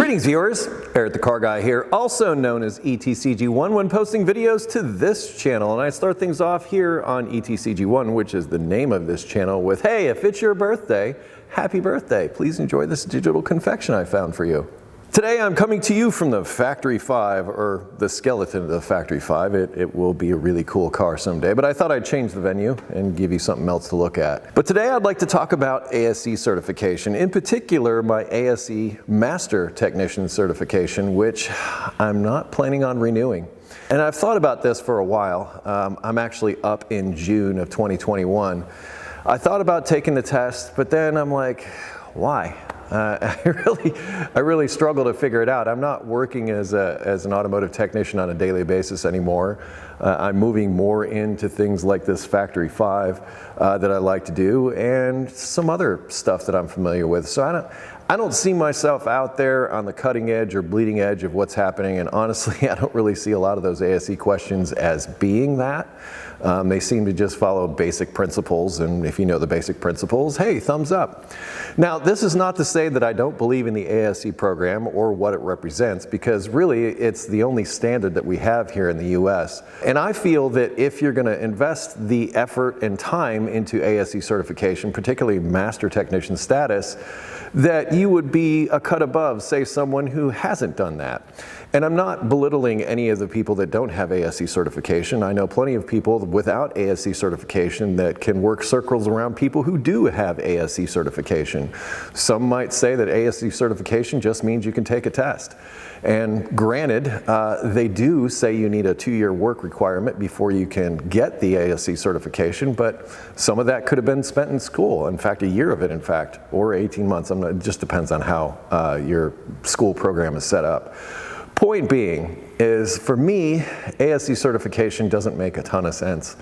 Greetings viewers, Eric the Car Guy here, also known as ETCG1 when posting videos to this channel. And I start things off here on ETCG1, which is the name of this channel, with, hey, if it's your birthday, happy birthday. Please enjoy this digital confection I found for you. Today I'm coming to you from the Factory 5, or the skeleton of the Factory 5. It will be a really cool car someday, but I thought I'd change the venue and give you something else to look at. But today I'd like to talk about ASE certification, in particular my ASE Master Technician certification, which I'm not planning on renewing. And I've thought about this for a while. I'm actually up in June of 2021. I thought about taking the test, but then I'm like, why? I really struggle to figure it out. I'm not working as an automotive technician on a daily basis anymore. I'm moving more into things like this Factory 5 that I like to do, and some other stuff that I'm familiar with. So I don't see myself out there on the cutting edge or bleeding edge of what's happening, and honestly, I don't really see a lot of those ASE questions as being that. They seem to just follow basic principles, and if you know the basic principles, hey, thumbs up. Now, this is not to say that I don't believe in the ASE program or what it represents, because really it's the only standard that we have here in the US. And I feel that if you're going to invest the effort and time into ASE certification, particularly Master Technician status, that you would be a cut above, say, someone who hasn't done that. And I'm not belittling any of the people that don't have ASE certification. I know plenty of people without ASE certification that can work circles around people who do have ASE certification. Some might say that ASE certification just means you can take a test. And granted, they do say you need a 2-year work requirement before you can get the ASE certification, but some of that could have been spent in school. In fact, a year of it, in fact, or 18 months. It just depends on how your school program is set up. Point being is, for me, ASE certification doesn't make a ton of sense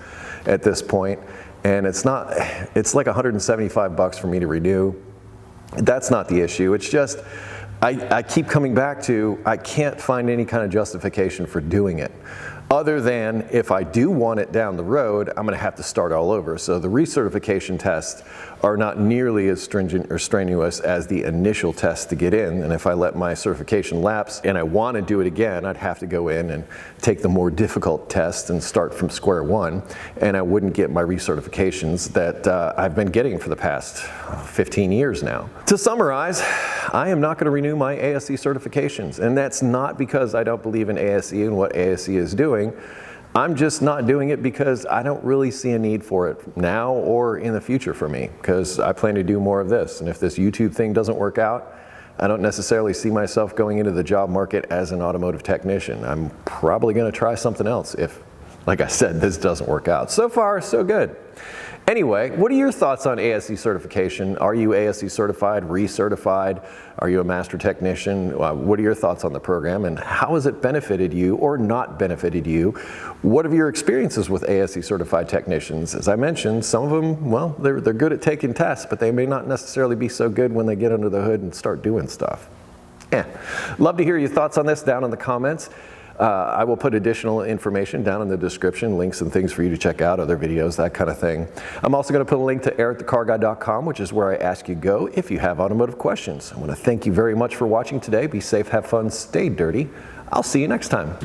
at this point, and it's like $175 for me to renew. That's not the issue. It's just, I keep coming back to, I can't find any kind of justification for doing it, other than if I do want it down the road, I'm going to have to start all over. So the recertification tests are not nearly as stringent or strenuous as the initial test to get in. And if I let my certification lapse and I want to do it again, I'd have to go in and take the more difficult test and start from square one. And I wouldn't get my recertifications that I've been getting for the past 15 years now. To summarize, I am not going to renew my ASE certifications. And that's not because I don't believe in ASE and what ASE is doing. I'm just not doing it because I don't really see a need for it now or in the future for me, because I plan to do more of this. And if this YouTube thing doesn't work out, I don't necessarily see myself going into the job market as an automotive technician. I'm probably going to try something else if, like I said, this doesn't work out. So far, so good. Anyway, what are your thoughts on ASE certification? Are you ASE certified, recertified? Are you a master technician? What are your thoughts on the program, and how has it benefited you or not benefited you? What are your experiences with ASE certified technicians? As I mentioned, some of them, well, they're good at taking tests, but they may not necessarily be so good when they get under the hood and start doing stuff. Love to hear your thoughts on this down in the comments. I will put additional information down in the description, links and things for you to check out, other videos, that kind of thing. I'm also going to put a link to ericthecarguy.com, which is where I ask you go if you have automotive questions. I want to thank you very much for watching today. Be safe, have fun, stay dirty. I'll see you next time.